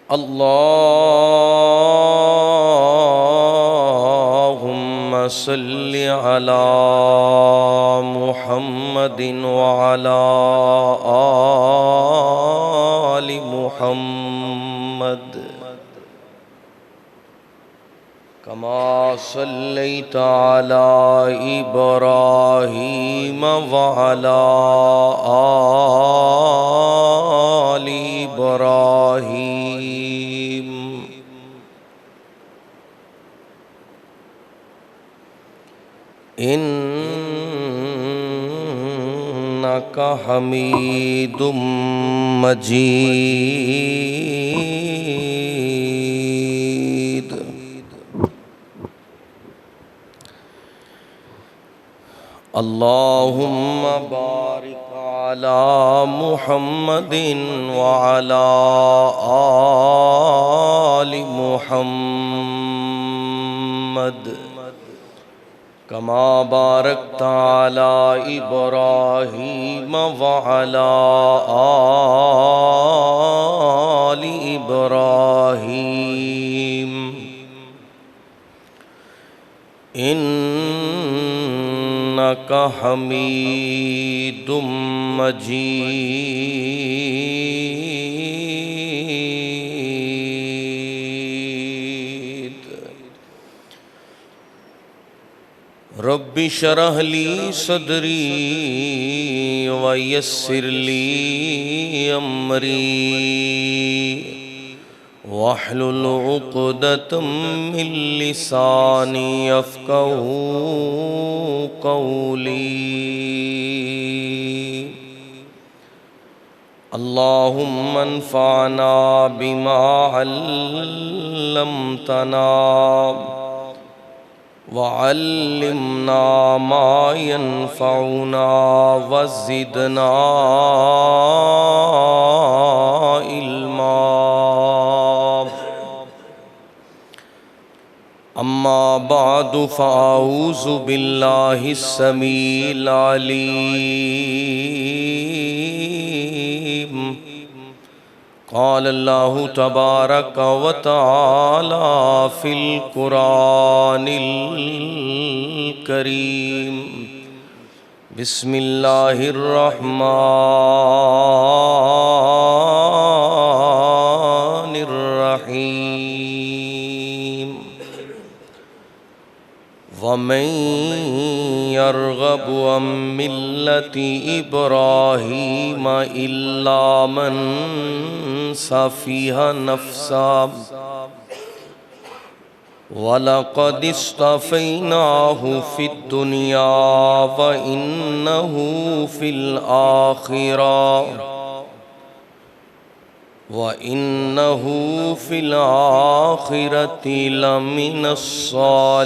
اللهم صل على محمد وعلى آل محمد كما صليت على إبراهيم وعلى آل إبراهيم إنك حميد مجيد. اللهم بارك على محمد وعلى آل محمد كما باركت على إبراهيم وعلى آل إبراهيم إنك حميد مجيد. رب اشرح لي صدري ويسر لي أمري واحلل عقدة من لساني يفقهوا قولي. اللهم انفعنا بما علمتنا وعلمنا ما ينفعنا وزدنا علما. أما بعد فأعوذ بالله السميع العليم. قال الله تبارك وتعالى في القرآن الكريم: بسم الله الرحمن الرحيم. ومن يرغب عن ملة إبراهيم إلا من سفه نفسه وَلَقَدِ اصْطَفَيْنَاهُ فِي الدُّنْيَا وَإِنَّهُ فِي الْآخِرَةِ لَمِنَ الصَّالِحِينَ.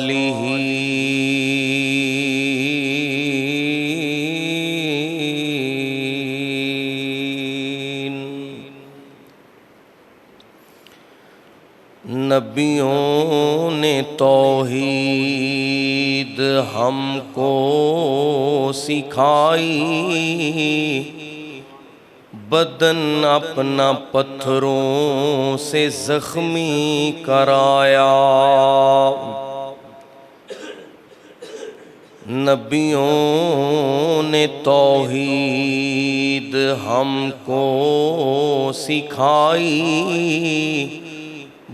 نبیوں نے توحید ہم کو سکھائی، بدن اپنا پتھروں سے زخمی کرایا. نبیوں نے توحید ہم کو سکھائی،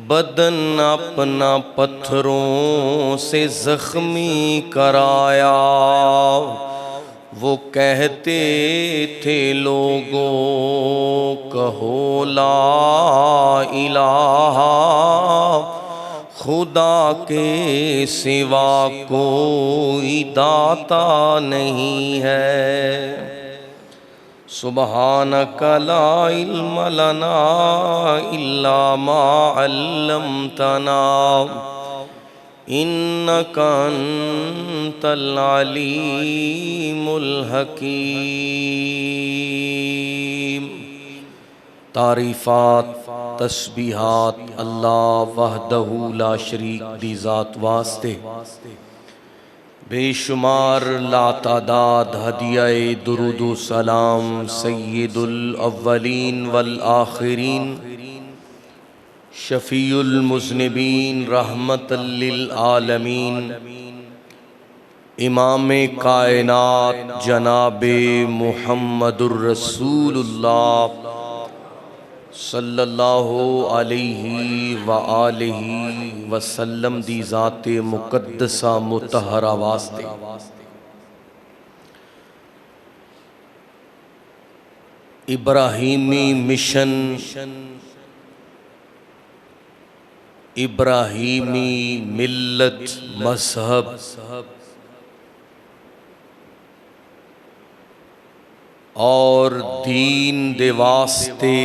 بدن اپنا پتھروں سے زخمی کرایا. وہ کہتے تھے لوگوں کہو لا الہ، خدا کے سوا کوئی داتا نہیں ہے. سبحانک لا علم لنا الا ما علمتنا انک انت العلیم الحکیم. تعریفات تسبیحات اللہ وحدہ لا شریک دی ذات واسطے، بے شمار لا تعداد ہدیہ درود و سلام سید الاولین والآخرین شفیع المذنبین رحمت للعالمین، امام کائنات جناب محمد الرسول اللہ صلی اللہ علیہ وآلہ وسلم دی ذات مقدسہ مطہرہ واسطے ابراہیمی مشن، ابراہیمی ملت مذہب اور دین دے واسطے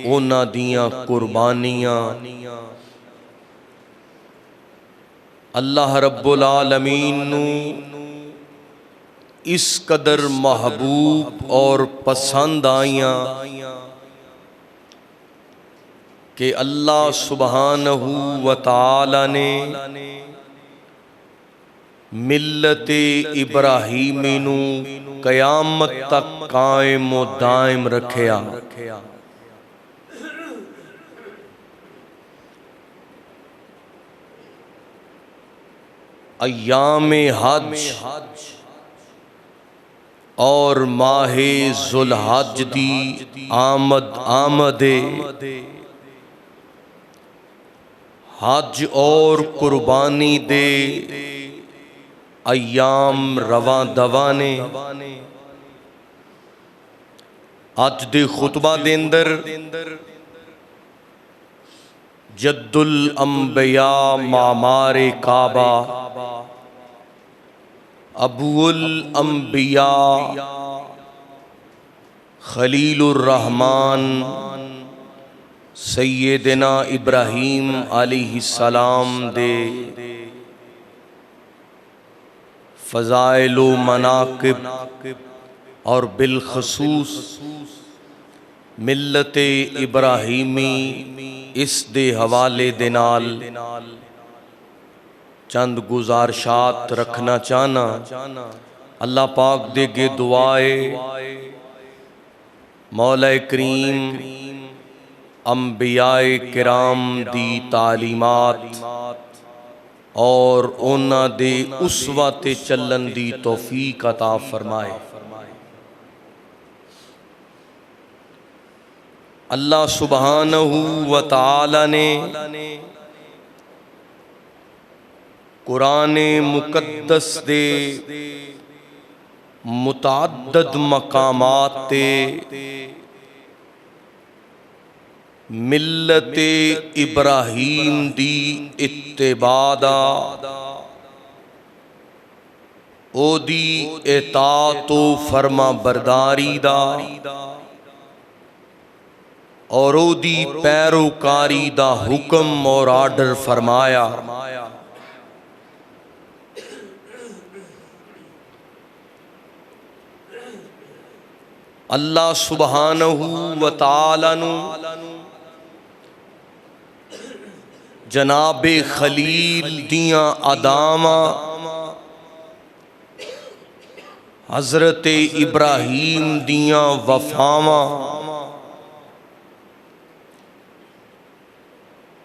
اونا دیاں قربانیاں اللہ رب العالمین نو اس قدر محبوب اور پسند آئیاں کہ اللہ سبحانہ و تعالی نے ملت ابراہیمی نو قیامت تک قائم و دائم رکھیا۔ ایام حج اور ماہ ذوالحج دی آمد حج اور قربانی دے ایام رواں دوانے اج دے خطبہ دے اندر جد الانبیاء معمار کعبہ ابو الانبیاء خلیل الرحمن سیدنا ابراہیم علیہ السلام دے فضائل و مناقب اور بالخصوص ملت ابراہیمی اس دے حوالے دے نال چند گزارشات رکھنا چاہنا۔ اللہ پاک دے گے دعائے مولا کریم انبیاء کرام دی تعلیمات اور اونا دے اسوہ تے چلن دی توفیق عطا فرمائے۔ اللہ سبحانہ و تعالی نے قرآن مقدس دے متعدد مقامات تے ملت ابراہیم دی اتباع دا او دی اطاعت و فرما برداری دا اور او دی پیروکاری دا حکم اور آرڈر فرمایا۔ اللہ سبحانہ و تعالی نو جناب خلیل دیاں اداماں حضرت ابراہیم دیاں وفاواں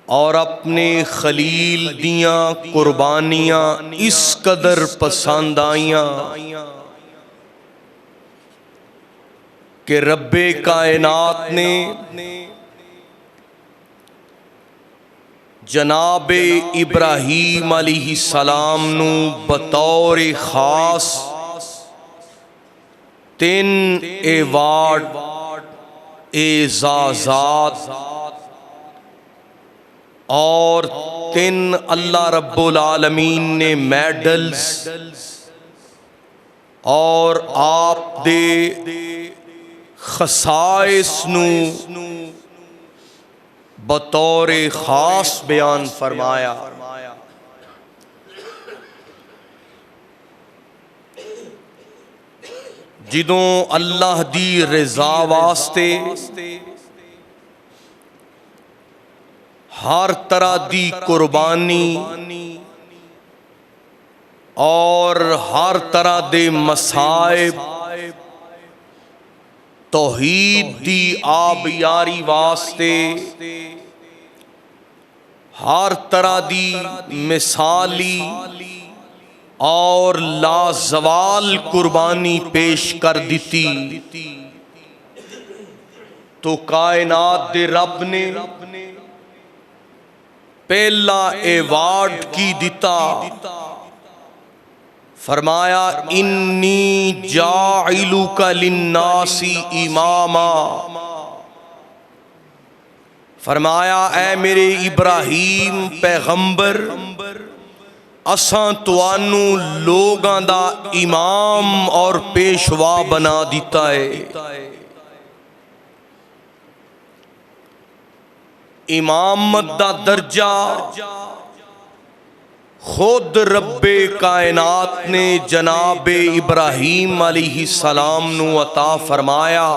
اور اپنے خلیل دیاں قربانیاں اس قدر پسند آئیاں کہ رب کائنات نے جناب ابراہیم علیہ السلام نو بطور خاص 3 ایوارڈ اعزازات اور 3 اللہ رب العالمین نے میڈلز اور آپ دے خصائص نو بطور خاص بیان فرمایا۔ جدوں اللہ دی رضا واسطے ہر طرح دی قربانی اور ہر طرح دے مصائب توحید دی آبیاری واسطے ہر طرح دی مثالی اور لازوال قربانی پیش کر دیتی تو کائنات دے رب نے پہلا ایوارڈ کی دیتا، فرمایا انی جاعلک للناس اماما، فرمایا اے میرے ابراہیم پیغمبر اساں توانو لوگاں دا امام اور پیشوا بنا دیتا ہے۔ امامت دا درجہ خود رب کائنات نے جناب ابراہیم علیہ السلام نو عطا فرمایا،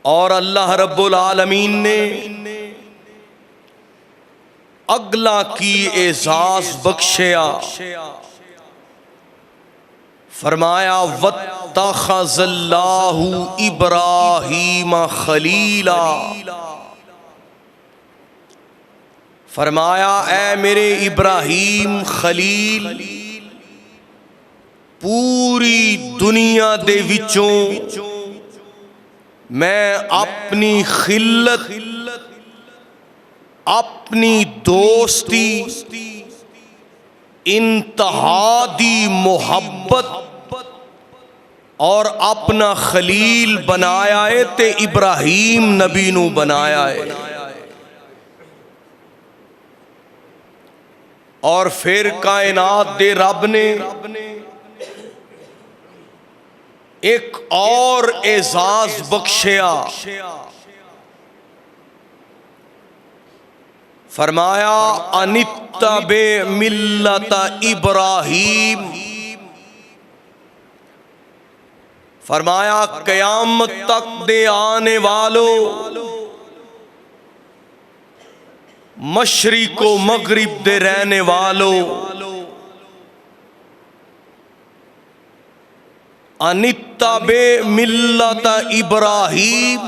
اور اللہ رب العالمین نے اگلا کی اعزاز بخشیا، فرمایا واتخذ اللہ ابراہیم خلیلا، فرمایا اے میرے ابراہیم خلیل پوری دنیا دے وچوں میں اپنی خلت، اپنی دوستی، انتہا دی محبت اور اپنا خلیل بنایا ہے تے ابراہیم نبی نو بنایا ہے۔ اور پھر کائنات دے رب نے ایک اور اعزاز بخشیا، فرمایا انتبع ملت ابراہیم، فرمایا قیامت تک دے آنے والوں، مشرق و مغرب دے رہنے والوں، انتبع ملت ابراہیم،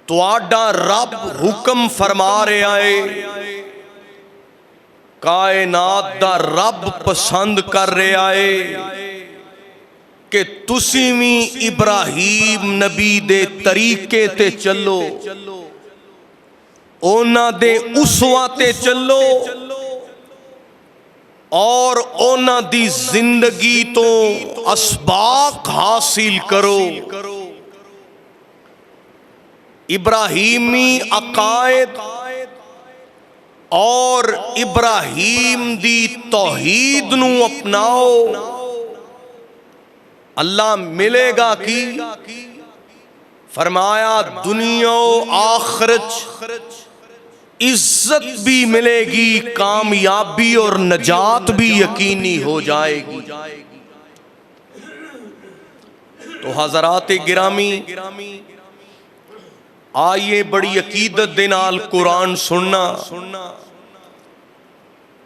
تواڈا رب حکم فرما رہا ہے، کائنات دا رب پسند کر رہا ہے کہ تسی بھی ابراہیم نبی دے طریقے تے چلو، اونا دے اسوہ تے چلو، اور اونا دی زندگی تو اسباق حاصل کرو۔ ابراہیمی عقائد اور ابراہیم دی توحید نو اپناؤ، اللہ ملے گا کی، فرمایا دنیا و آخرت عزت بھی ملے گی، کامیابی اور نجات بھی یقینی ہو جائے گی۔ تو حضرات گرامی، آئیے بڑی عقیدت دے نال قرآن سننا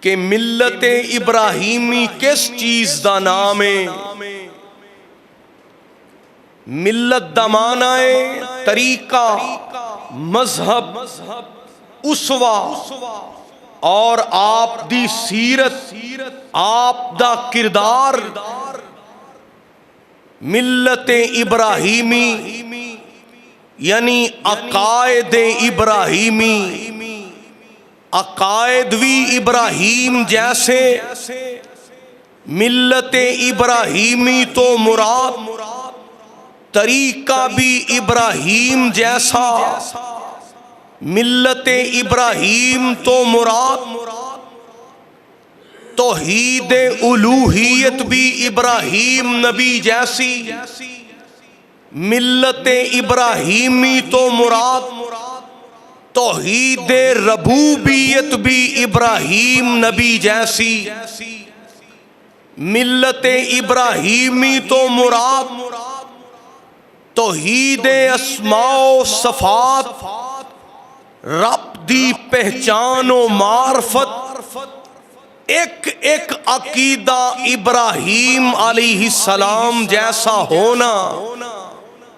کہ ملت ابراہیمی کس چیز دا نام ہے۔ ملت دا معنی ہے طریقہ، مذہب، اسوہ، اور آپ دی سیرت، آپ دا کردار۔ ملت ابراہیمی یعنی عقائد ابراہیمی، عقائد بھی ابراہیم جیسے، ملت ابراہیمی تو مراد طریقہ بھی ابراہیم جیسا، ملت ابراہیم تو مراد توحید الوہیت بھی ابراہیم نبی جیسی، ملت ابراہیمی تو مراد توحید ربوبیت بھی ابراہیم نبی جیسی، ملت ابراہیمی تو مراد توحید اسماء و صفات، رب دی پہچان و معرفت، ایک ایک عقیدہ ابراہیم علیہ السلام جیسا ہونا،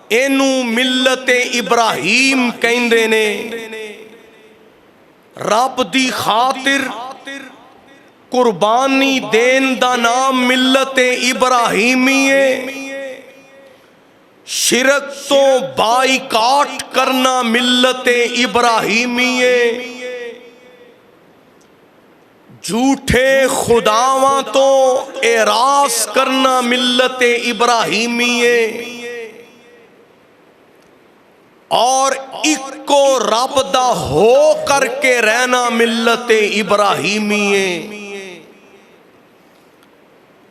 اینو ملت ابراہیم کہندے نے۔ رب دی خاطر قربانی دین دا نام ملت ابراہیمی ہے، شرک تو بائیکاٹ کرنا ملت ابراہیمی ہے، جھوٹے خداواں تو اعراض کرنا ملت ابراہیمی ہے، اور اکو رب دا ہو کر کے رہنا ملت ابراہیمی ہے۔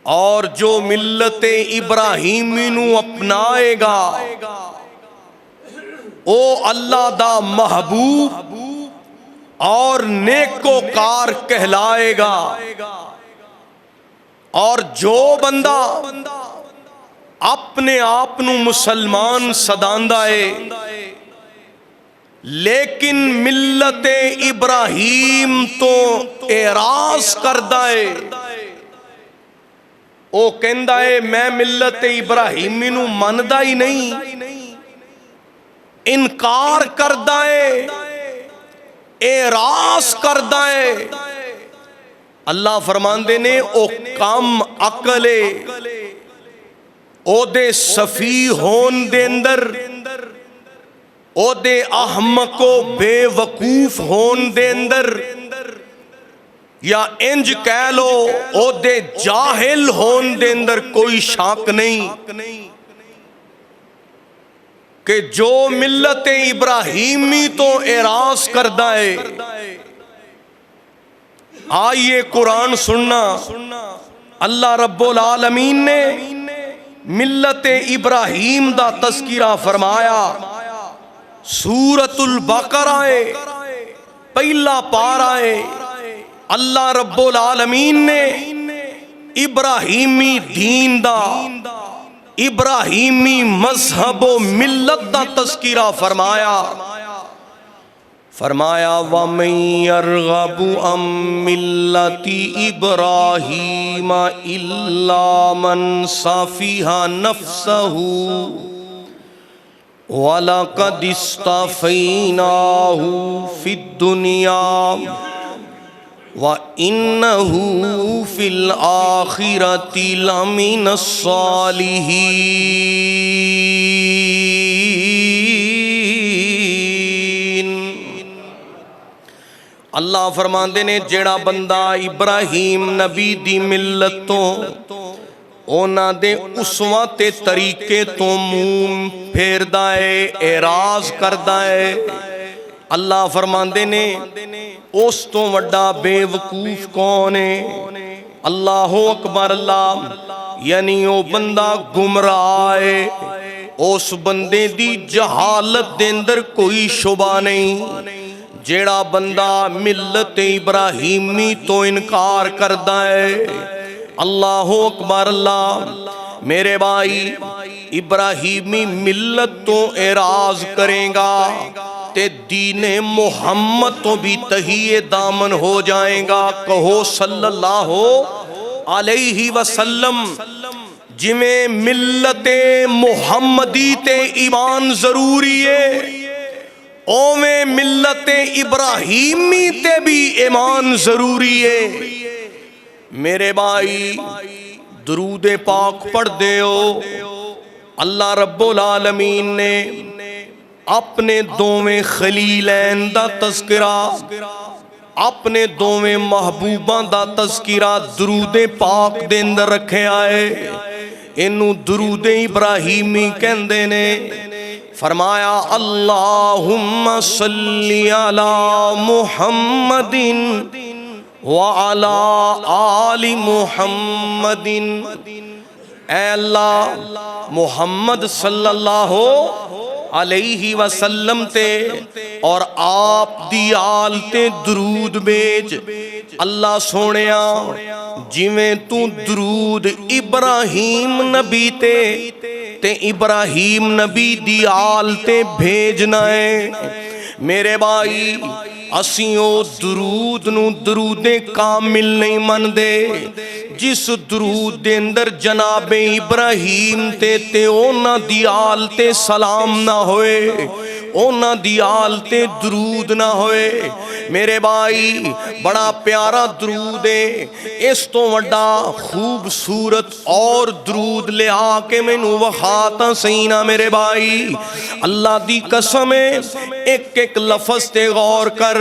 اور جو ملت ابراہیمی نو اپنائے گا او اللہ دا محبوب اور نیکوکار کہلائے گا۔ اور جو بندہ اپنے آپ نو مسلمان سداندا ہے لیکن ملت ابراہیم تو اعراض کردا ہے، او کہندا ہے میں ملت ابراہیمی نو مندا ہی نہیں، انکار کردا ہے، اعراض کردا ہے، اللہ فرماندے نے او کم عقل او دے صفی ہون دے اندر، او دے احمق و بے وقوف ہون دے اندر، یا انج کہہ لو او دے جاہل ہون دے اندر کوئی شک نہیں کہ جو ملت ابراہیمی تو اعراض کردا ہے۔ آئیے قرآن سننا، اللہ رب العالمین نے ملت ابراہیم دا تذکرہ فرمایا، سورۃ البقرہ پہلا پارہ ہے۔ اللہ رب العالمین نے ابراہیمی دین دا، ابراہیمی مذہب و ملت دا تذکرہ فرمایا، فرمایا وَمَن يَرْغَبُ عَن مِّلَّةِ إِبْرَاهِيمَ إِلَّا مَن سَفِهَ نَفْسَهُ وَلَقَدِ اصْطَفَيْنَاهُ فِي الدُّنْيَا وَإِنَّهُ فِي الْآخِرَةِ لَمِنَ الصَّالِحِينَ۔ اللہ فرماندے نے جیڑا بندہ ابراہیم نبی دی ملت تو اونا دے اسوہ تے طریقے تو منہ پھیردا ہے، اعراض کردا ہے، اللہ فرماندے نے اس تو وڈا بے وقوف کون ہے؟ اللہ اکبر، اللہ یعنی او بندہ گمراہ ہے، اس بندے دی جہالت دے اندر کوئی شبہ نہیں۔ جیڑا بندہ ملت ابراہیمی تو انکار کردا ہے، اللہ اکبر، اللہ میرے بھائی ابراہیمی ملت تو اعراض کریں گا تے دین محمد تو بھی تہیے دامن ہو جائیں گا۔ کہو صلی اللہ علیہ وسلم۔ جویں ملت محمدی تے ایمان ضروری ہے، اویں ملت ابراہیمی تے بھی ایمان ضروری ہے۔ میرے بھائی درود پاک پڑھ دے ہو، اللہ رب العالمین نے اپنے دوویں خلیلین دا تذکرہ، اپنے دوویں محبوباں دا تذکرہ درود پاک دے اندر رکھے آئے، انہوں درود ابراہیمی کہندے نے۔ فرمایا اللہم صلی علی محمد وعلی آل محمد، اے اللہ محمد صلی اللہ علیہ وسلم تے اور آپ دی آل تے درود بیج۔ اللہ سونیا جویں تو درود ابراہیم نبی تے ابراہیم نبی دی آل تے بھیجنا ہے۔ میرے بھائی اسیں او درود نو درود کامل نہیں من دے جس درود دے اندر جناب ابراہیم تے اونا دی آل تے سلام نہ ہوئے، اونا دی آل تے درود نہ ہوئے۔ میرے بھائی بڑا پیارا درود ہے، اس تو وڈا خوبصورت اور درود لے آ کے مینوں وخاتا سینا میرے بھائی۔ اللہ دی قسم ہے، ایک ایک لفظ تے غور کر۔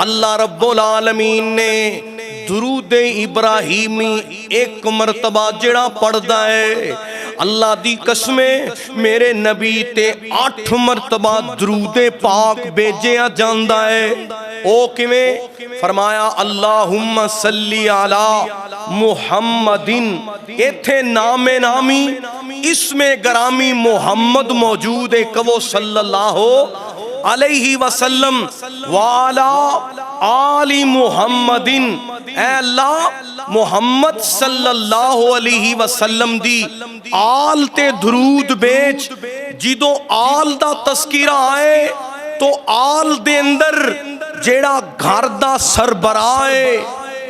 اللہ رب العالمین نے درود ابراہیمی ایک مرتبہ جڑا پڑھدا ہے، اللہ دی قسم میرے نبی تے 8 مرتبہ درود پاک بھیجیا جاندا ہے۔ او کیویں؟ فرمایا اللہم صلی علی محمدن، ایتھے نام نامی اسم گرامی محمد موجود ہے، کہو صلی اللہ علیہ وسلم وعلی آل محمدن۔ اے اللہ محمد صلی اللہ علیہ وسلم دی آل تے درود بیچ۔ جدوں آل دا تذکرہ آئے تو آل دے اندر جیڑا گھر دا سربراہ ہے،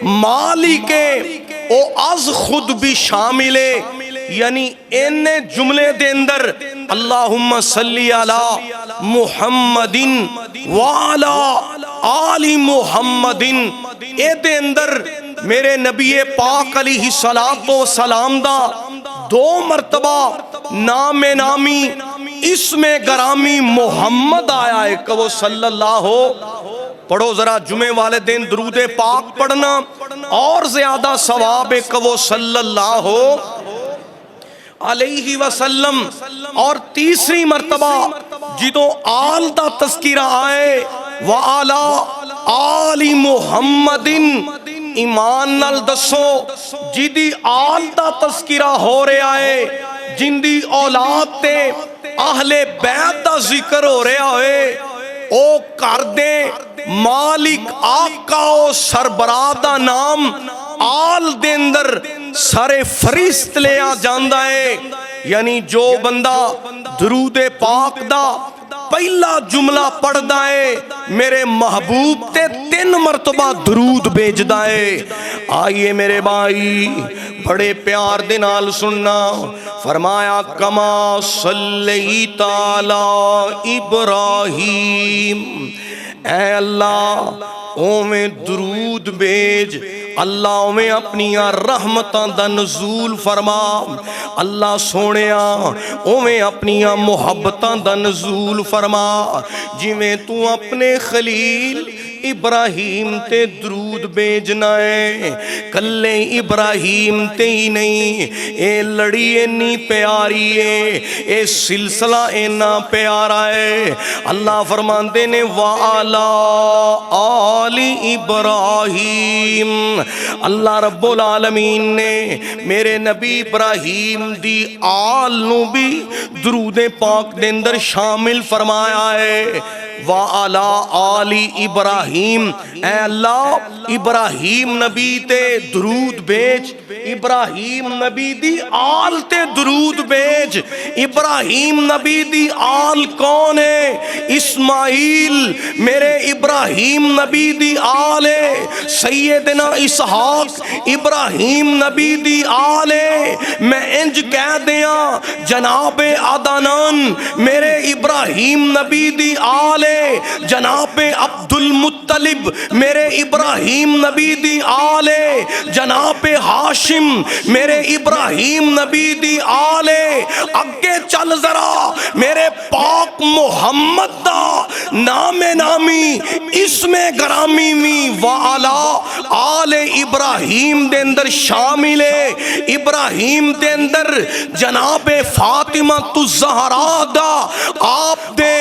مالک ہے، او از خود بھی شامل ہے۔ یعنی ان جملے دے اندر اللہم صلی علی محمدن وعلی آل محمدن، اے دے اندر میرے نبی پاک علیہ السلام دا 2 مرتبہ نام نامی اسم گرامی محمد آیا ہے، کہو صلی اللہ۔ پڑھو ذرا جمعے والے دن درود پاک پڑھنا اور زیادہ ثواب ہے، کہو صلی اللہ علیہ وسلم۔ اور تیسری مرتبہ جدوں آل دا تذکرہ آئے وَعَلَىٰ آلِ مُحَمَّدٍ، ایمان نال دسو جدی آل دا تذکرہ ہو رہا ہے، جن دی اولاد تے اہل بیت دا ذکر ہو رہا ہے، او کر دے مالک آقا و سربراہ دا نام آل دے اندر سر فریست لیا جاندہ ہے۔ یعنی جو بندہ درود پاک دا پہلا جملہ پڑھ دائے، میرے محبوب تے 3 مرتبہ درود بھیج دائے۔ آئیے میرے بھائی بڑے پیار دے نال سننا۔ فرمایا کما صلیت علی ابراہیم، اے اللہ اویں درود بھیج، اللہ اویں اپنی رحمتاں دا نزول فرما، اللہ سونیا اویں اپنی محبتاں دا نزول فرما، جویں تو اپنے خلیل ابراہیم تے درود بھیجنا ہے۔ کلے ابراہیم تے ہی نہیں، اے لڑی انی پیاری ہے، اے سلسلہ اینا پیارا ہے۔ اللہ فرماندے نے وَعَلَىٰ آلِ ابراہیم، اللہ رب العالمین نے میرے نبی ابراہیم دی آل نو بھی درود پاک دے اندر شامل فرمایا ہے۔ وَعَلَىٰ آلِ ابراہیم، اے اللہ ابراہیم نبی تے درود بھیج، ابراہیم نبی دی آل تے درود بھیج۔ ابراہیم نبی دی آل کون ہے؟ اسماعیل میرے ابراہیم نبی دی آل ہے۔ سیدنا اسحاق ابراہیم نبی دی آل ہے۔ میں انج کہہ دیاں جناب عدنان میرے ابراہیم نبی دی آل ہے۔ جناب عبد المطلب میرے ابراہیم نبی دی آل ہے۔ جناب ہاشم میرے ابراہیم نبی دی آل ہے۔ اگے چل ذرا میرے پاک محمد دا نام نامی اسم گرامی می وعلا آل ابراہیم دے اندر شامل ہے۔ ابراہیم دے اندر جناب فاطمہ الزہرا دا آپ دے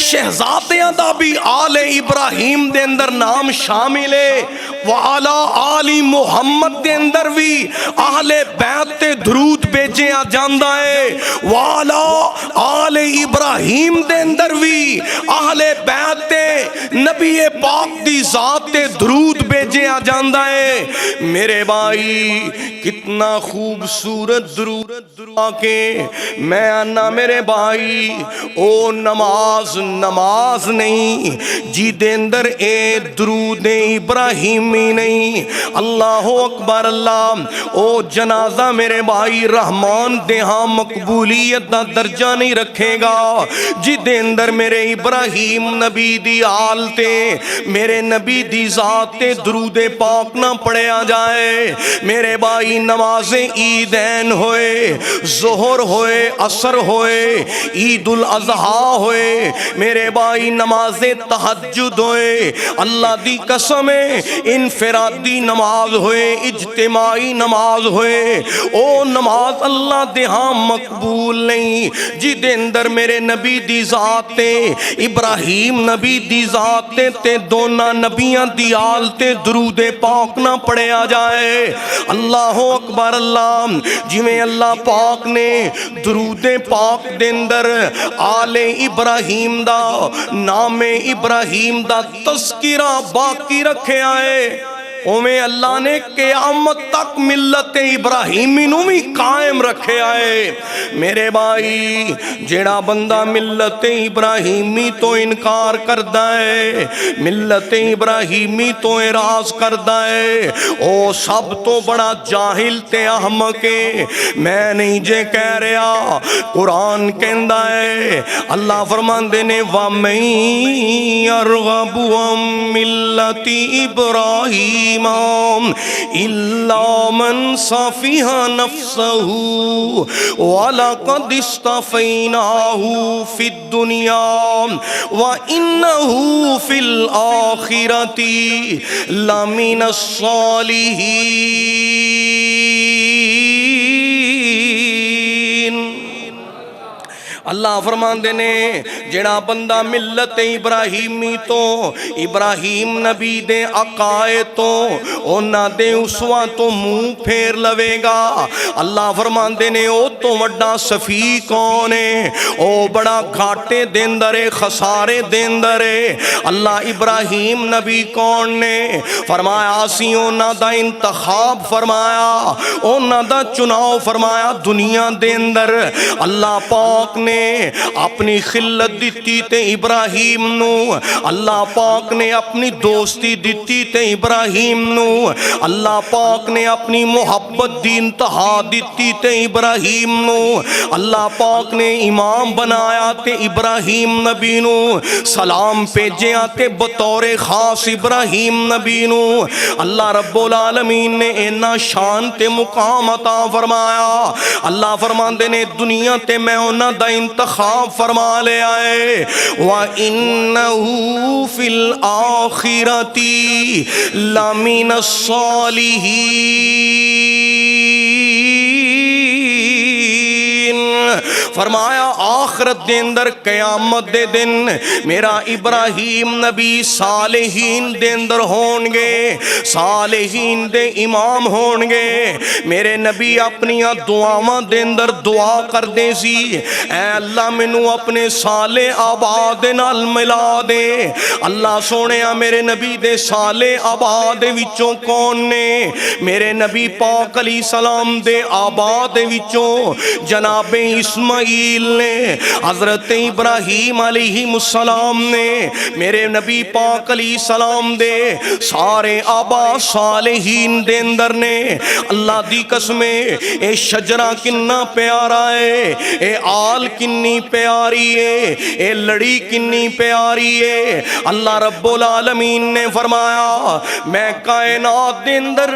شہزادیاں دا بھی آل ابراہیم دے اندر نام شامل ہے۔ وعلا آل محمد دے اندر بھی اہل بیت تے درود بھیجیا جاندا ہے۔ وعلا آل ابراہیم دے اندر بھی اہل بیت تے نبی پاک دی ذات تے درود بھیجیا جاندا ہے۔ میرے بھائی کتنا خوبصورت درود کے میں آنا میرے بھائی او نماز نہیں جی دے اندر اے درود ابراہیمی نہیں. اللہ اکبر اللہ. او جنازہ میرے بھائی رحمان دے ہاں مقبولیت دا درجہ نہیں رکھے گا جی دے اندر میرے ابراہیم نبی دی آل تے میرے نبی دی ذات تے درود پاک نہ پڑھیا جائے. میرے بھائی نماز عیدین ہوئے، ظہر ہوئے، عصر ہوئے، عید الاضحیٰ ہوئے، میرے بھائی نماز تہجد ہوئے، اللہ دی قسم انفرادی نماز ہوئے، اجتماعی نماز ہوئے، او نماز اللہ دے ہاں مقبول نہیں جی دے اندر میرے نبی دی ذات تے ابراہیم نبی دی ذات تے دونہ نبیاں دی آل تے درود پاک نہ پڑھیا جائے. اللہ اکبر اللہ. جی میں اللہ پاک نے درود پاک دے اندر آل ابراہیم دا نام ابراہیم دا تذکرہ باقی رکھے آئے اویں اللہ نے قیامت تک ملت ابراہیمی نو بھی قائم رکھے آئے. میرے بھائی جیڑا بندہ ملت ابراہیمی تو انکار کردہ ہے، ملت ابراہیمی تو اعراض کردہ ہے، او سب تو بڑا جاہل تے احمق ہے. میں نہیں جے کہہ رہا، قرآن کہندہ ہے، اللہ فرماندے نے وَمَن يَرْغَبُ عَن مِّلَّةِ إِبْرَاهِيمَ إِلَّا مَن صَفِحَ نَفْسَهُ وَلَقَدِ اصْطَفَيْنَاهُ فِي الدُّنْيَا وَإِنَّهُ فِي الْآخِرَةِ لَمِنَ الصَّالِحِينَ. اللہ فرمان دینے جڑا بندہ ملت ابراہیمی تو ابراہیم نبی دے عقائد تو اونا دے اسوا تو منہ پھیر لوے گا. اللہ فرمان دینے او تو وڈا صفی کون ہے، او بڑا گھاٹے دیندرے خسارے دیندرے. اللہ ابراہیم نبی کون نے فرمایا سی اونا دا انتخاب فرمایا، اونا دا چناؤ فرمایا دنیا دیندر. اللہ پاک نے اپنی خلت دیتی تے ابراہیم نو، اللہ پاک نے اپنی دوستی دیتی تے ابراہیم نو، اللہ پاک نے اپنی محبت دی انتہا دیتی تے ابراہیم نو، اللہ پاک نے امام بنایا تے ابراہیم نبی نو، سلام پیجیا تے بطور خاص ابراہیم نبی نو. اللہ رب العالمین نے اینا شان تے مقام عطا فرمایا. اللہ فرماندے نے دنیا تے میں انہاں دا انتخاب فرما لے آئے وَإِنَّهُ فِي الْآخِرَةِ لَمِنَ الصَّالِحِينَ. فرمایا آخرت دے اندر قیامت دے دن میرا ابراہیم نبی صالحین دے اندر ہونگے، صالحین دے امام ہونگے. میرے نبی اپنی دعاواں دے اندر دعا کر دے سی اے اللہ منو اپنے صالح آباد نال ملا دے. اللہ سونیا میرے نبی دے صالح آباد وچوں کون نے؟ میرے نبی پاک علیہ السلام دے آباد وچوں جناب اسماعیل نے، حضرت ابراہیم علیہ السلام نے، میرے نبی پاک علیہ السلام دے سارے آبا صالحین دے اندر نے. اللہ دی قسمیں اے شجرہ کننا پیارا ہے، اے آل کنی پیاری ہے، اے لڑی کنی پیاری ہے. اللہ رب العالمین نے فرمایا میں کائنات دے اندر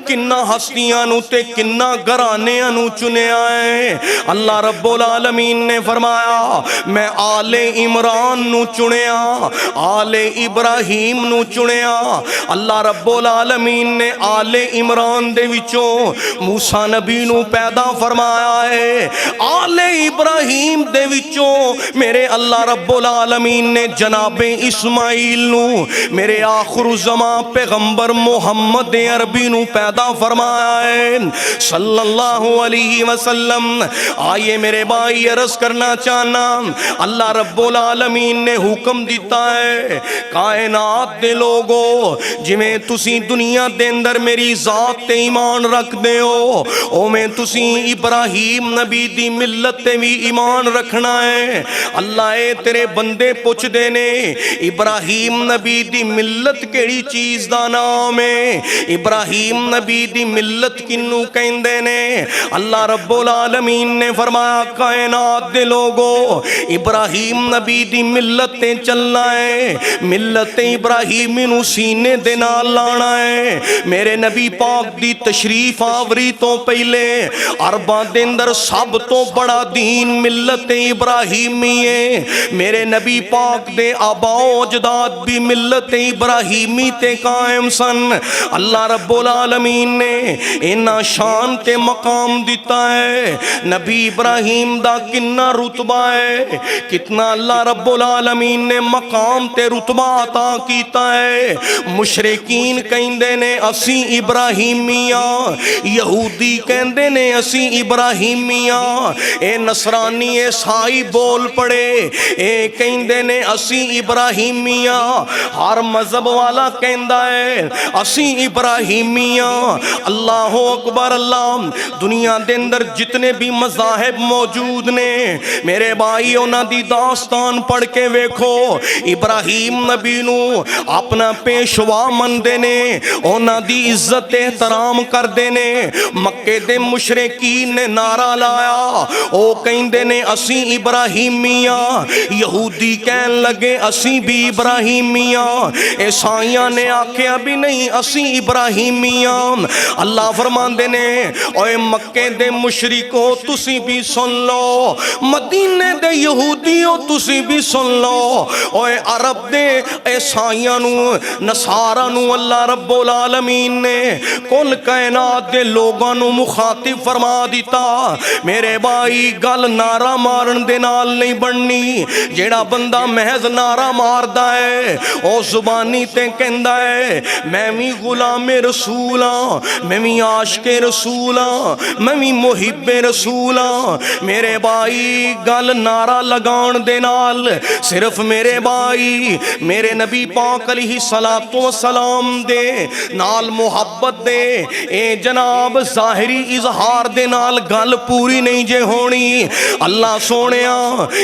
کننا ہستیاں نو تے کننا گھرانیاں نو چنے آئے. اللہ رب العالمین نے فرمایا میں آل عمران نو چنیا، آل ابراہیم نو چنیا. اللہ رب العالمین نے آل عمران دے وچوں موسیٰ نبی نو پیدا فرمایا ہے، آل ابراہیم دے وچوں میرے اللہ رب العالمین نے جناب اسماعیل نو میرے آخر الزمان پیغمبر محمد عربی نو پیدا فرمایا ہے صلی اللہ علیہ وسلم. آئیے میرے بھائی عرض کرنا چاہنا اللہ رب العالمین نے حکم دیتا ہے کائنات دے لوگو جویں تسی دنیا دے اندر میری ذات تے ایمان رکھ دے ہو او میں تسی ابراہیم نبی دی ملت تے بھی ایمان رکھنا ہے۔ اللہ اے تیرے بندے پوچھ دے نے ابراہیم نبی دی ملت کیڑی چیز دا نام ہے، ابراہیم نبی دی ملت کنوں کہندے نے؟ اللہ رب العالمین نے فرمایا کائنات دے لوگو ابراہیم نبی دی ملت تے چلنا ہے، ملت ابراہیمی نو سینے دے نال لانا ہے۔ میرے نبی پاک دی تشریف آوری تو پہلے عرباں دے اندر سب تو بڑا دین ملت ابراہیمی ہے۔ میرے نبی پاک دے آبا و اجداد بھی ملت ابراہیمی تے قائم سن۔ اللہ رب العالمین نے انہاں شان تے مقام دیتا ہے۔ نبی ابراہیم دا کتنا رتبہ ہے، کتنا اللہ رب العالمین نے مقام تے رتبہ عطا کیتا ہے۔ مشرکین کہندے نے اسی ابراہیمیاں، یہودی کہندے نے اسی ابراہیمیاں، اے نصرانی عیسائی بول پڑے اے کہندے نے اسی ابراہیمیاں، ہر مذہب والا کہندا ہے اسی ابراہیمیاں۔ اللہ اکبر اللہ، دنیا دے اندر جتنے بھی مذاہب موجود نے میرے بھائی انہاں دی داستان پڑھ کے ویکھو، ابراہیم نبی نو اپنا پیشوا مندے نے، انہاں دی عزت احترام کردے نے۔ مکے دے مشرکین نے نعرہ لایا او کہندے نے اسی ابراہیمیاں، یہودی کہن لگے اسی بھی ابراہیمیاں، عیسائیاں نے آکھیا بھی نہیں اسی ابراہیمیاں۔ اللہ فرماندے نے اوے مکے دے مشرکو تسی بھی سن لو، مدینے دے یہودیو تسی بھی سن لو، اوے عرب دے عیسائیاں نو نصارا نو اللہ رب العالمین نے کل کائنات دے لوگاں نو مخاطب فرما دیتا۔ میرے بھائی گل نعرہ مارن دے نال نہیں بننی، جیڑا بندہ محض نعرہ ماردا ہے او زبانی تے کہندا ہے میں بھی غلام رسول ہاں، میں بھی عاشق رسول ہاں، میں بھی محب رسول ہاں۔ میرے بھائی گل نعرہ لگان دے نال صرف میرے بھائی میرے نبی پاک علیہ السلام دے نال محبت دے اے جناب ظاہری اظہار دے نال گل پوری نہیں جے ہونی۔ اللہ سونیا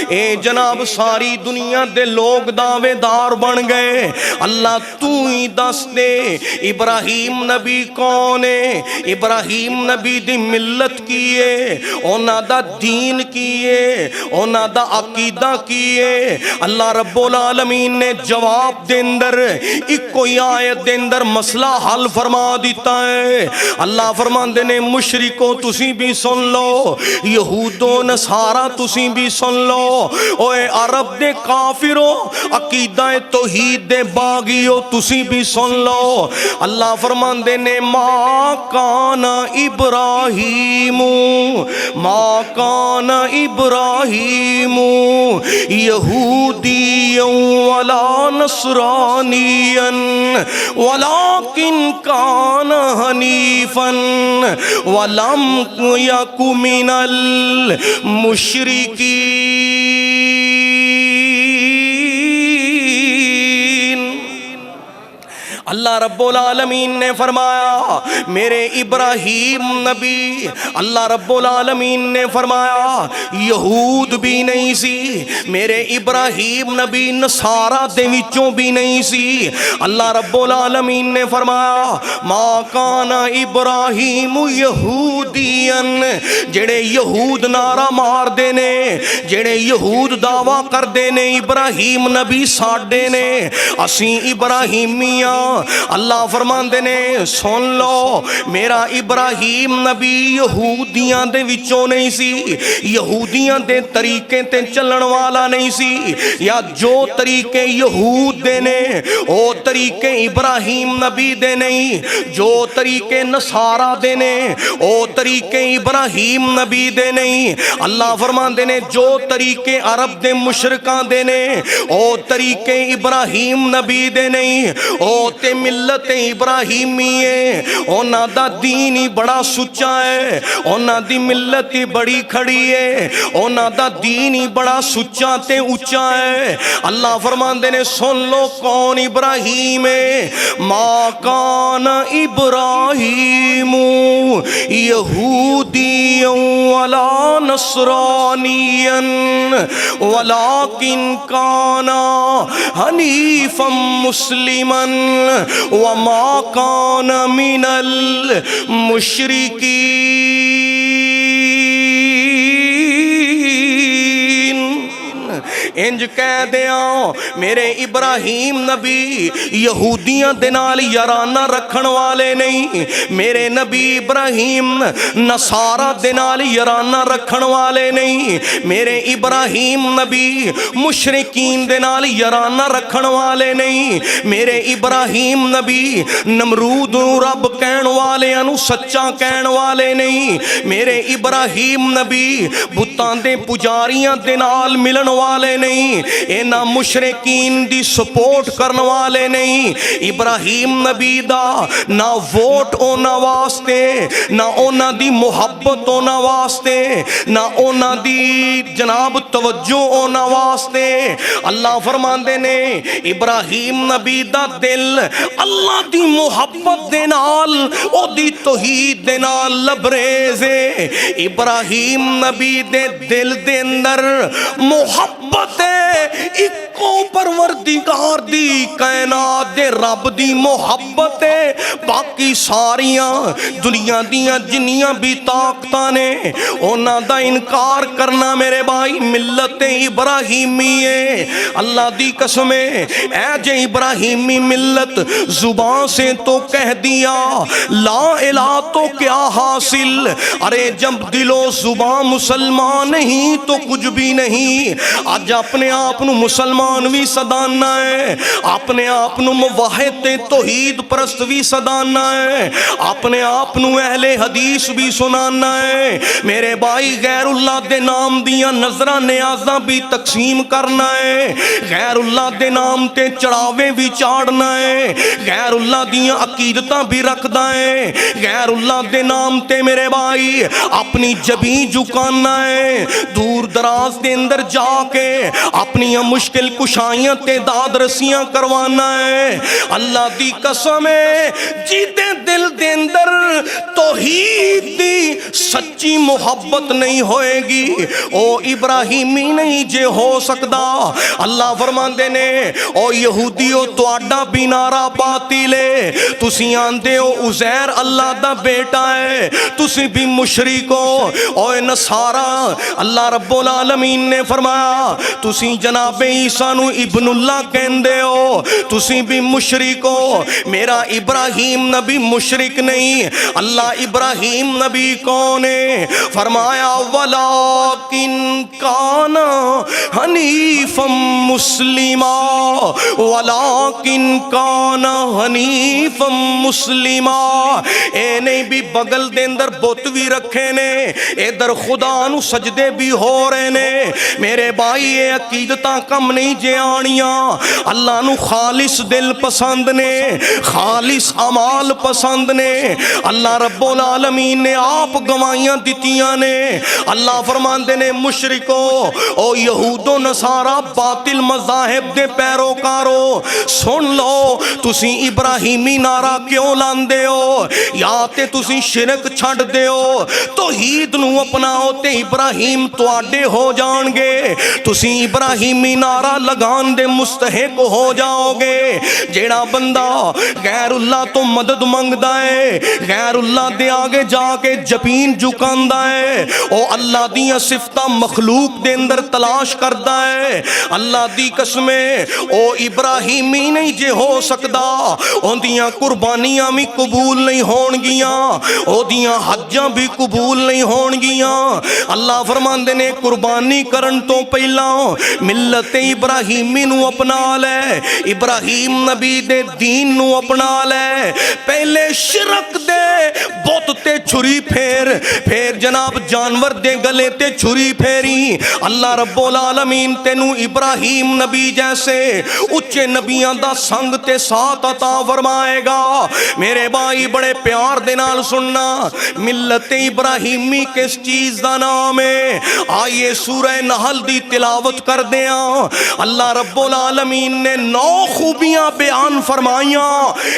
اے جناب ساری دنیا دے لوگ دعوے دار بن گئے، اللہ تو ہی دس دے ابراہیم نبی کون ہے، ابراہیم نبی دی ملت کیے، انہاں دا دین کیے، انہاں دا عقیدہ کیے۔ اللہ رب العالمین نے جواب دے اندر ایک کوئی آیت دے اندر مسئلہ حل فرما دیتا ہے۔ اللہ فرماندے نے مشرکو تسی بھی سن لو، یہود و نصارا تسی بھی سن لو، اوے عرب دے کافرو عقیدہ توحید دے باغیو تسی بھی سن لو۔ اللہ فرماندے نے ما کان ابراہیم، ما کان ابراہیم یہودی ولا نصرانی ولکن کان حنیفا ولم یک من المشرکین۔ اللہ رب العالمین نے فرمایا میرے ابراہیم نبی، اللہ رب العالمین نے فرمایا یہود بھی نہیں سی، میرے ابراہیم نبی نصارہ دے وچوں بھی نہیں سی۔ اللہ رب العالمین نے فرمایا ما کان ابراہیم یہودین، جڑے یہود نعرہ مار دے نے، جڑے یہود دعویٰ کر دے نے ابراہیم نبی ساڈے نے، اسی ابراہیمیاں۔ اللہ فرماندے نے سن لو میرا ابراہیم نبی یہودیاں دے وچوں نہیں سی، یہودیاں دے طریقے تے چلن والا نہیں سی، یا جو طریقے یہود دے نے او طریقے ابراہیم نبی دے نہیں، جو طریقے نصارہ دے نے او طریقے ابراہیم نبی دے نہیں۔ اللہ فرماندے نے جو طریقے عرب دے مشرکاں دے نے او طریقے ابراہیم نبی دے نہیں، او تے تے ملت ابراہیمی ہے، انہاں دا دین ہی بڑا سچا ہے، انہاں دی ملت ہی بڑی کھڑی ہے، انہاں دا دین ہی بڑا سچا تے اونچا ہے۔ اللہ فرماندے نے سن لو کون ابراہیم ہے، ما کان ابراہیم یہودی ولا نصرانی ولکن کان حنیفا مسلما وما کان من المشرکین۔ انج کہہ دیاں میرے ابراہیم نبی یہودیاں دے نال یارانہ رکھن والے نہیں، میرے نبی ابراہیم نصارہ دے نال یارانہ رکھن والے نہیں، میرے ابراہیم نبی مشرکین دے نال یارانہ رکھن والے نہیں، میرے ابراہیم نبی نمرود نو رب کہن والے انو سچا کہن والے نہیں، میرے ابراہیم نبی بتاں دے پجاریاں دے نال ملن والے نہیں، اینا مشرکین دی سپورٹ کرن والے نہیں۔ ابراہیم نبی دا نہ ووٹ اونا واسطے، نہ اونا دی محبت اونا واسطے، نہ اونا دی جناب توجہ اونا واسطے۔ اللہ فرماندے نے ابراہیم نبی دا دل اللہ دی محبت دے نال، او دی توحید دے نال لبریز ہے۔ ابراہیم نبی دے دل دے اندر محبت اکو پروردگار دی کائنات دے رب دی محبت ہے، باقی ساریاں دنیا دیاں جنیاں بھی طاقتاں نے انہاں دا انکار کرنا میرے بھائی ملت ابراہیمی ہے۔ اللہ دی قسم ہے اے جے ابراہیمی ملت زبان سے تو کہہ دیا لا الہ تو کیا حاصل، ارے جب دل و زبان مسلمان نہیں تو کچھ بھی نہیں۔ آج اپنے آپ نو مسلمان بھی صدانا ہے، اپنے آپ نو موحد توحید پرست بھی صدانا ہے، اپنے آپ نو اہل حدیث بھی سنانا ہے۔ میرے بھائی غیر اللہ دے نام دیاں نظرہ نیازاں بھی تقسیم کرنا ہے، غیر اللہ دے نام تے چڑھاوے بھی چاڑنا ہے، غیر اللہ دیاں عقیدتاں بھی رکھدا ہے، غیر اللہ دے نام تے میرے بھائی اپنی جبیں جھکانا ہے، دور دراز دے اندر جا کے اپنی مشکل کشائیاں تے داد رسیاں کروانا ہے۔ اللہ دی قسم ہے جیتے دل دے اندر توحید دی سچی محبت نہیں ہوئے گی او ابراہیمی نہیں جے ہو سکدا۔ اللہ فرماندے نے او یہودیو تواڈا بھی نعرہ باطل ہے، تسی آندے ہو عزیر اللہ دا بیٹا ہے، تسی بھی مشرک ہو۔ او نصارا اللہ رب العالمین نے فرمایا تسی جناب عیسیٰ نو ابن اللہ کہندے ہو، تسی بھی مشرک ہو۔ میرا ابراہیم نبی مشرک نہیں۔ اللہ ابراہیم نبی کون ہے؟ فرمایا وَلَٰكِن كَانَ حَنِيفًا مُسْلِمًا وَلَٰكِن كَانَ حَنِيفًا مُسْلِمًا۔ اے نہیں بھی بغل دے اندر بت بھی رکھے نے، ادھر خدا نو سجدے بھی ہو رہے نے۔ میرے بھائی یہ عقیدتاں کم نہیں جے آنیاں، اللہ نو خالص دل پسند نے، خالص عمال پسند نے۔ اللہ رب العالمین نے آپ گواہیاں دتیاں نے۔ اللہ فرماندے نے مشرکو او یہود و نصارا باطل مذاہب دے پیروکارو سن لو، تسی ابراہیمی نعرہ کیوں لاندے ہو؟ یا تے تسی شرک چھڈ دے ہو، توحید نو اپناؤ تے ابراہیم تواڈے ہو جان گے، تسی ابراہیمی نعرہ لگان دے مستحق ہو جاؤ گے۔ جیڑا بندہ غیر اللہ تو مدد منگدا ہے، غیر اللہ دے آگے جا کے جبین جھکاندا ہے، او اللہ دیاں صفتاں مخلوق دے اندر تلاش کردا ہے۔ اللہ دی قسمیں او ابراہیمی نہیں جے ہو سکدا، اون دیاں قربانیاں بھی قبول نہیں ہون گیاں، او دیاں حجاں بھی قبول نہیں ہون گیاں۔ اللہ فرماندے نے قربانی کرن تو پہلا ملت ابراہیمی نو اپنا لے، ابراہیم نبی دے دین نو اپنا لے، پہلے شرک دے بت تے چھری پھیر جناب جانور دے گلے تے چھری پھیری. اللہ رب العالمین تینو ابراہیم نبی جیسے اچھے نبیاں دا سنگ تے ساتھ عطا فرمائے گا. میرے بھائی بڑے پیار دے نال سننا, ملت ابراہیمی کس چیز دا نام ہے؟ آئیے سورہ نحل دی تلاوت کر دیاں. اللہ رب العالمین نے 9 خوبیاں بیان فرمائیاں.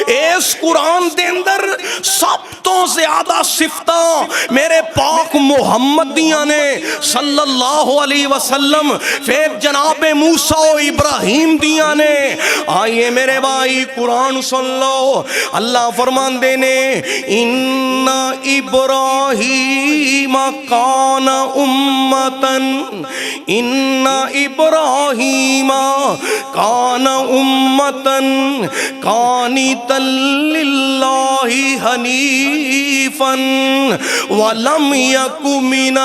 اس قرآن دے اندر سب تو زیادہ صفتاں میرے پاک محمد دیاں نے صلی اللہ علیہ وسلم, پھر جناب موسیٰ و ابراہیم دیاں نے. آئیے میرے بھائی قرآن سن لو. اللہ فرماندے نے ان ابراہیم کان امتن, ان ابراہیم کان امتن قانتا للہ حنیفا ولم یک من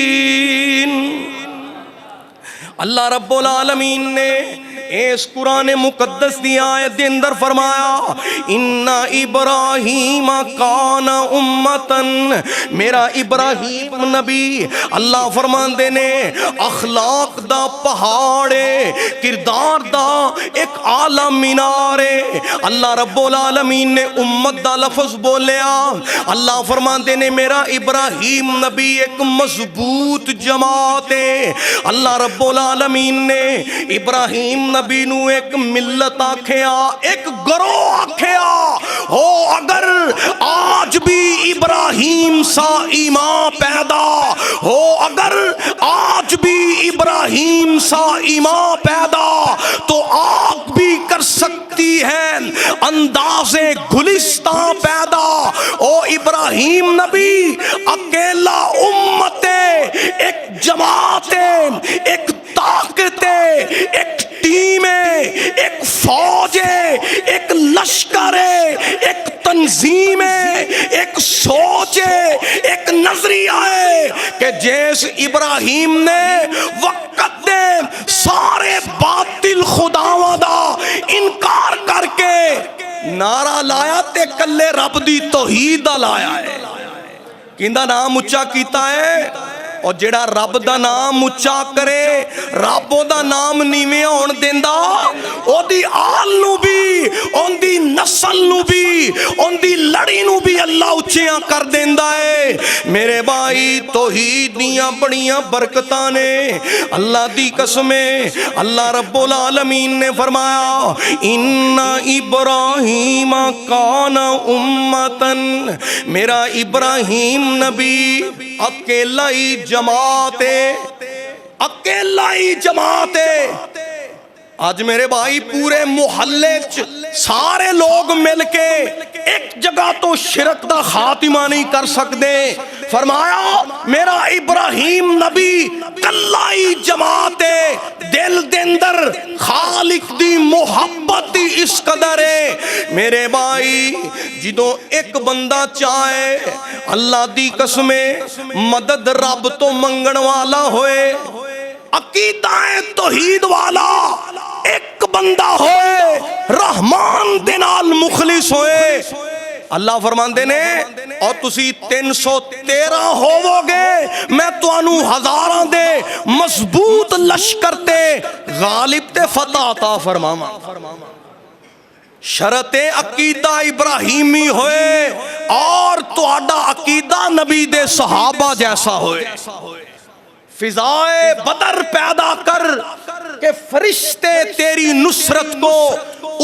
المشرکین. اللہ رب العالمین نے اس قرآن مقدس دی آیت دے اندر فرمایا ان ابراہیم کان امتن, میرا ابراہیم نبی اللہ فرماندے نے اخلاق دا پہاڑے, کردار دا ایک اعلی مینارے. اللہ رب العالمین نے امت دا لفظ بولیا. اللہ فرماندے نے میرا ابراہیم نبی ایک مضبوط جماعت ہے. اللہ رب العالمین نے ابراہیم نبی نو ایک ملت آکھیا, ایک گروہ آکھیا. ہو اگر آج بھی ابراہیم سا ایمان پیدا ہو, اگر آج بھی ابراہیم سا ایمان پیدا تو آپ بھی کر سکتی ہے انداز گلستان پیدا. او ابراہیم نبی اکیلا امت, ایک جماعت, ایک طاقت, ایک ٹیم ہے, ایک فوج ہے, ایک لشکر ہے, ایک تنظیم ہے, ایک سوچ ہے, ایک نظریہ ہے کہ جیس ابراہیم نے وقت دے سارے باطل خداواں دا انکار کر کے نعرہ لایا تے کلے رب دی توحید دا لایا ہے. کیندا نام اچا کیتا ہے, اور جڑا رب دا نام اچا کرے رب دا نام نیویں ہون دیندا, او دی آل نو بھی, اون دی نسل نو بھی, اون دی لڑی نو بھی اللہ اچیاں کر دیندا ہے. میرے بھائی توحید دیاں بڑیاں برکتاں نے. اللہ دی قسم ہے, اللہ رب العالمین نے فرمایا ان ابراہیم کان امتن, میرا ابراہیم نبی اکیلا ہی جماعت ہے, اکیلا ہی جماعت ہے. آج میرے بھائی پورے محلے سارے لوگ مل کے ایک جگہ تو شرک دا خاتمہ نہیں کر سکتے. فرمایا میرا ابراہیم نبی کلا ہی جماعت ہے, دل دے اندر خالق دی محبت اس قدر ہے. میرے بھائی جدوں ایک بندہ چاہے اللہ دی قسم مدد رب تو منگن والا ہوئے, عقیدہ توحید والا ایک بندہ ہوئے, رحمان دے نال مخلص ہوئے, اللہ فرماندے نے اور تسی 313 ہوو گے میں توانو ہزاراں دے مضبوط لشکر تے غالب تے فتح عطا فرماواں. شرط عقیدہ ابراہیمی ہوئے اور تہاڈا عقیدہ نبی دے صحابہ جیسا ہوئے. فضائے بدر پیدا کر کہ فرشتے تیری نصرت کو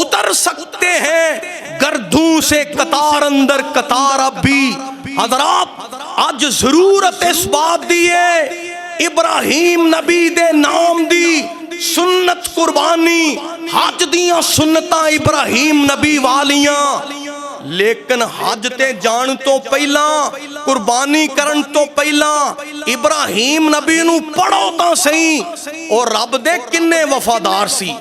اتر سکتے ہیں, گردوں سے قطار اندر قطار. اب بھی حضرات آج ضرورت اس بات دی ہے ابراہیم نبی دے نام دی سنت قربانی, حج دیاں سنتاں ابراہیم نبی والیاں, لیکن حج تے جان تو پہلا قربانی کرن تو پہلا ابراہیم نبی نو پڑھو تا صحیح, اور رب دے کنے وفادار سی.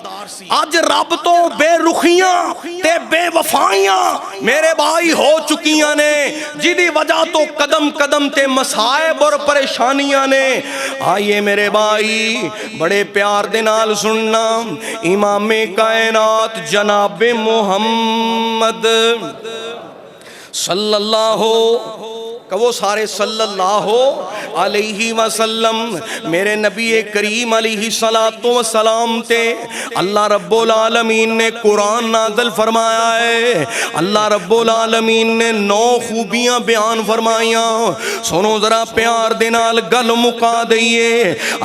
اج رب تو بے رخیاں تے بے وفائیاں میرے بھائی ہو چکیاں نے، جدی وجہ تو قدم قدم تے مصائب اور پریشانیاں نے۔ آئیے میرے بھائی بڑے پیار دے نال سننا، امام کائنات جناب محمد صلی اللہ کہو سارے صلی اللہ علیہ وسلم، میرے نبی کریم علیہ السلام تے اللہ رب العالمین نے قرآن نازل فرمایا ہے۔ اللہ رب العالمین نے 9 خوبیاں بیان فرمائیاں، سنو ذرا پیار دے نال گل مکا دئیے۔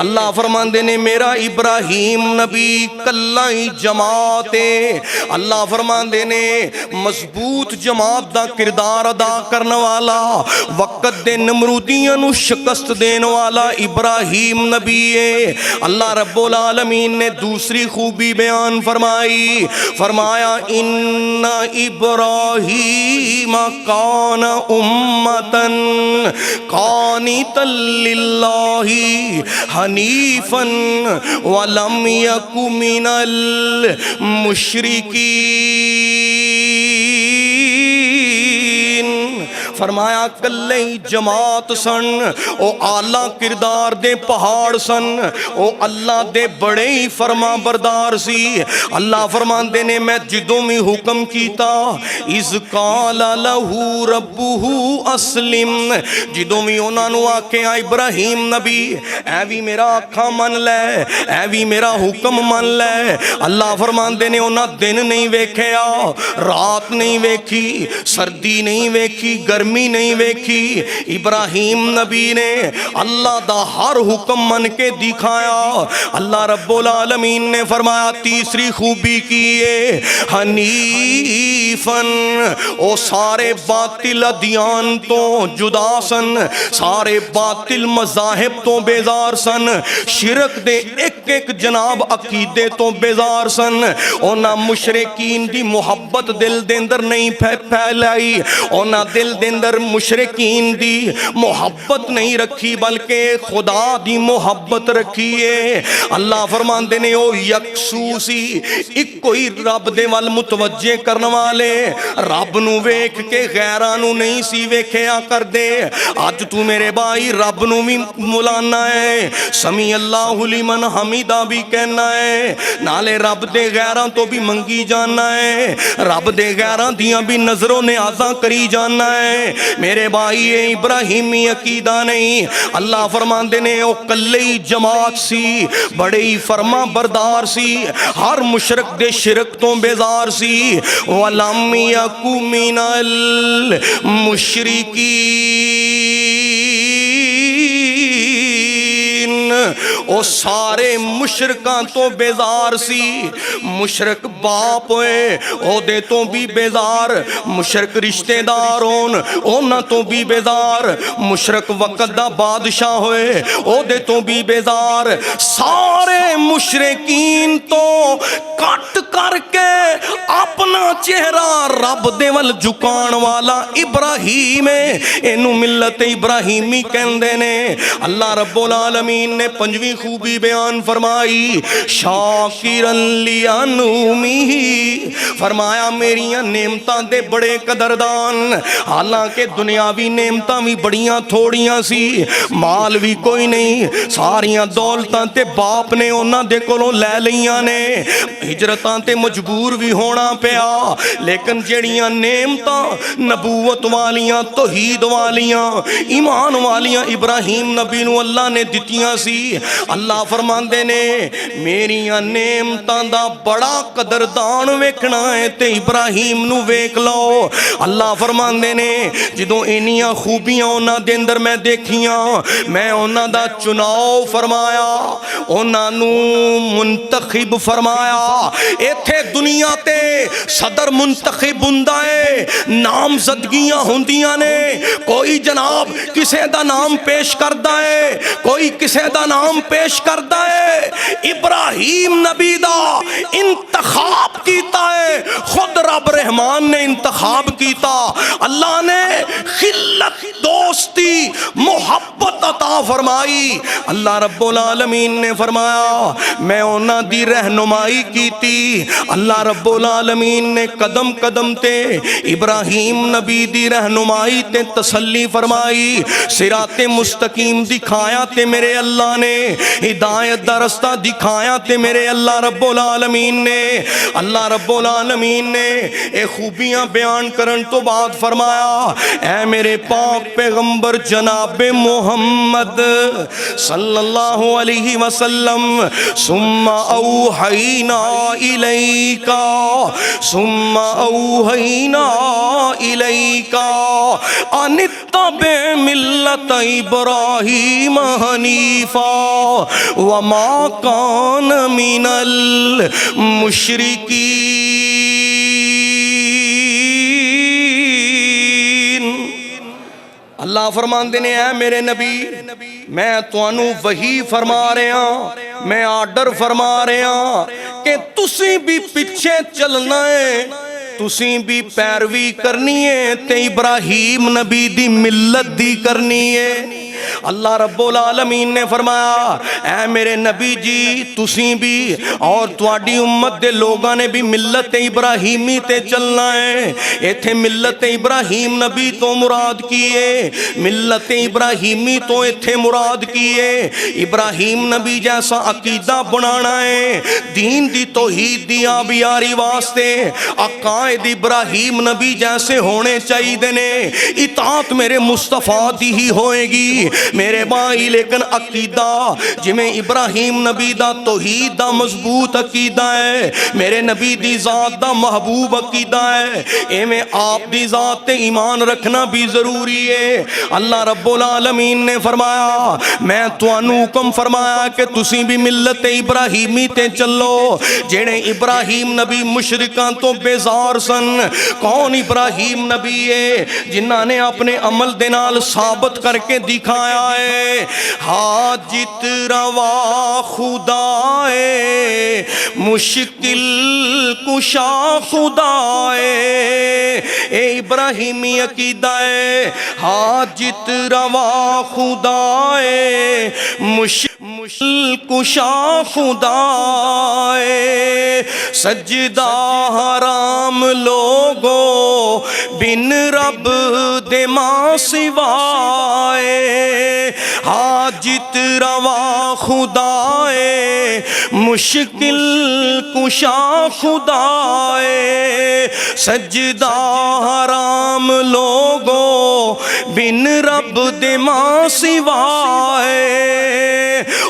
اللہ فرماندے نے میرا ابراہیم نبی کلائی جماعت ہے، اللہ فرماندے نے مضبوط جماعت دا کردار ادا کرنے والا، وقت دے نمرودیاں نو شکست دین والا ابراہیم نبی ہے۔ اللہ رب العالمین نے دوسری خوبی بیان فرمائی، فرمایا ان ابراہیم کان امتاً قانتا للہ حنیفا ولم یک من المشرکین۔ فرمایا کلے جماعت سن، او اعلیٰ کردار دے پہاڑ سن، او اللہ دے بڑے ہی فرما بردار سی۔ اللہ فرماندے نے میں جدوں میں حکم کیتا، اذ قال لہو ربہ اسلم، جدوں میں انہاں نو آکھیا ابراہیم نبی اے بھی میرا آکھا من لے، اے بھی میرا حکم من لے۔ اللہ فرماندے نے انہاں دن نہیں ویکھیا، رات نہیں ویکھی، سردی نہیں ویکھی، گرمی نہیں ویکھی، ابراہیم نبی نے اللہ دا ہر حکم من کے دکھایا۔ اللہ رب العالمین نے فرمایا تیسری خوبی کیے حنیفاً، او سارے باطل ادیان تو جدا سن، سارے باطل مذاہب تو بیزار سن، شرک دے ایک ایک جناب عقیدے تو بیزار سن، اونا مشرکین دی محبت دل دے اندر نہیں پھیلائی، اونا دل دے اندر مشرکین دی محبت نہیں رکھی بلکہ خدا دی محبت رکھیے۔ اللہ فرماندے نے او یکسوسی ایک کوئی رب دے وال متوجہ کرنے والے، رب نو ویکھ کے غیران نو نہیں سی ویکھیا کر دے۔ آج تو میرے بھائی رب نو بھی ملانا ہے، سمیع اللہ لمن حمیدہ بھی کہنا ہے، نالے رب دے غیران تو بھی منگی جانا ہے، رب دے غیران دیاں بھی نظروں نے آزاں کری جانا ہے۔ میرے بھائی ابراہیمی عقیدہ نہیں، اللہ فرماندے نے او کلئی جماعت سی، بڑے ہی فرما بردار سی، ہر مشرک دے شرک تو بیزار سی، وَلَمْ يَكُ مِنَ الْمُشْرِكِينَ، او سارے مشرکاں تو بیزار سی، مشرک باپ ہوئے او دے تو بھی بیزار، مشرک رشتہ دار ہون اونا تو بھی بیزار، مشرک وقت دا بادشاہ ہوئے او دے تو بھی بیزار، سارے مشرکین تو کٹ کر کے اپنا چہرہ رب دے ول جھکان والا ابراہیم ہے، اینو ملت ابراہیمی کہندے نے۔ اللہ رب العالمین نے 5ویں خوبی بیان فرمائی، شاکرن لِأَنْعُمِهِ، فرمایا میریاں نعمتاں دے بڑے قدردان، حالانکہ دنیاوی نعمتاں بھی بڑیاں تھوڑیاں سی، مال بھی کوئی نہیں، ساریاں دولتاں تے باپ نے انہاں دے کولوں لے لیاں نے، ہجرتاں تے مجبور بھی ہونا پیا، لیکن جڑیاں نعمتاں نبوت والیاں، توحید والیاں، ایمان والیاں ابراہیم نبی نو اللہ نے دتیاں سی، اللہ فرماندے نے میریاں نعمتاں دا بڑا قدردان ویکھنا ہے تے ابراہیم نو ویکھ لو۔ اللہ فرماندے نے جدوں انیاں خوبیاں انہاں دے اندر میں دیکھیاں، میں انہاں دا چناؤ فرمایا، انہاں نو منتخب فرمایا۔ ایتھے دنیا تے صدر منتخب ہوندا ہے، نامزدگیاں ہوندیاں نے، کوئی جناب کسے دا نام پیش کردا ہے، کوئی کسے دا نام پیش کردا ہے۔ ابراہیم نبی دا انتخاب کیتا ہے، خود رب رحمان نے انتخاب کیتا، اللہ نے خلت، دوستی، محبت عطا فرمائی۔ اللہ رب العالمین نے فرمایا میں انہاں دی رہنمائی کیتی۔ اللہ رب العالمین نے قدم قدم تے ابراہیم نبی دی رہنمائی تے تسلی فرمائی، صراط مستقیم دکھایا تے میرے اللہ نے، ہدایت دا رستہ دکھایا تے میرے اللہ رب العالمین نے۔ اللہ رب العالمین نے اے خوبیاں بیان کرن تو بعد فرمایا اے میرے پاک پیغمبر جناب محمد صلی اللہ علیہ وسلم، ثم اوحینا الیک، ثم اوحینا الیک ان اتبع ملت ابراہیم حنیفا وما کان من المشرکین۔ اللہ فرماندے نے اے میرے نبی میں تانوں وحی فرما رہا، میں آرڈر فرما رہا کہ تسی بھی پیچھے چلنا ہے، تسی بھی پیروی کرنی ہے تے ابراہیم نبی دی ملت دی کرنی ہے۔ اللہ رب العالمین نے فرمایا اے میرے نبی جی تسی بھی اور تواڈی امت دے لوگاں نے بھی ملت ابراہیمی تے چلنا ہے۔ ایتھے ملت ابراہیم نبی تو مراد کیے، ملت ابراہیمی تو ایتھے مراد کیے، ابراہیم نبی جیسا عقیدہ بنانا ہے، دین دی توحید دی آبیاری واسطے عقائد ابراہیم نبی جیسے ہونے چاہیے نے، اطاعت میرے مصطفیٰ دی ہی ہوئے گی میرے بھائی، لیکن عقیدہ جویں ابراہیم نبی دا توحید دا مضبوط عقیدہ ہے، میرے نبی دی ذات دا محبوب عقیدہ ہے، ایویں آپ دی ذات تے ایمان رکھنا بھی ضروری ہے۔ اللہ رب العالمین نے فرمایا میں تانوں حکم فرمایا کہ تسی بھی ملت ابراہیمی تے چلو، جڑے ابراہیم نبی مشرکاں تو بیزار سن۔ کون ابراہیم نبی ہے؟ جنہاں نے اپنے عمل دے نال ثابت کر کے دکھایا ہے حاجت روا خدا ہے، مشکل کشا خدا ہے، اے ابراہیمی عقیدہ ہے حاجت روا خدا ہے، مشکل کشا خدا ہے، سجدہ حرام لوگو بن رب دے ماں سوائے، حاجت روا خدا ہے، مشکل کشا خدا ہے، سجدہ حرام لوگو بن رب دے ماں سوائے۔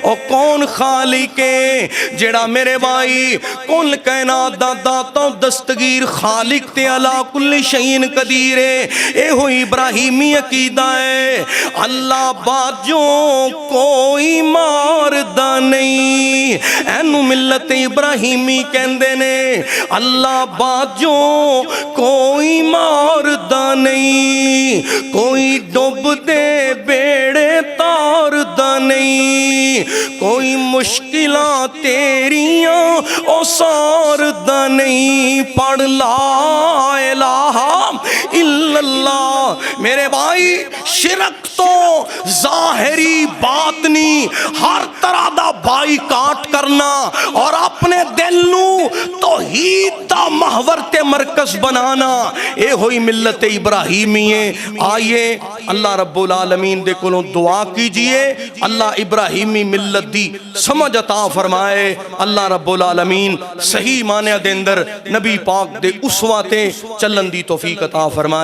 او کون خالق ہے جڑا میرے بھائی کل کائنات دا داتا دستگیر خالق تے علا کل شیء قدیر ہے، اے ہوئی ابراہیمی عقیدہ ہے۔ اللہ باجوں کوئی ماردا نہیں، اینو ملت ابراہیمی کہندے نے، اللہ باجوں کوئی ماردا نہیں، کوئی ڈوب دے بیڑے تاردا نہیں، کوئی مشکلات تیریاں او ساردا نہیں، پڑھ لا الہ الا اللہ۔ میرے بھائی شرک تو ظاہری باطنی ہر طرح دا بائی کاٹ کرنا اور اپنے دل نو توحید دا محور تے مرکز بنانا، اے ہوئی ملت ابراہیمی ہے۔ آئیے اللہ رب العالمین دے کولوں دعا کیجئے اللہ ابراہیمی ملت دی سمجھ عطا فرمائے، اللہ رب العالمین صحیح معنی دے اندر نبی پاک دے اسوہ تے چلن دی توفیق عطا فرمائے۔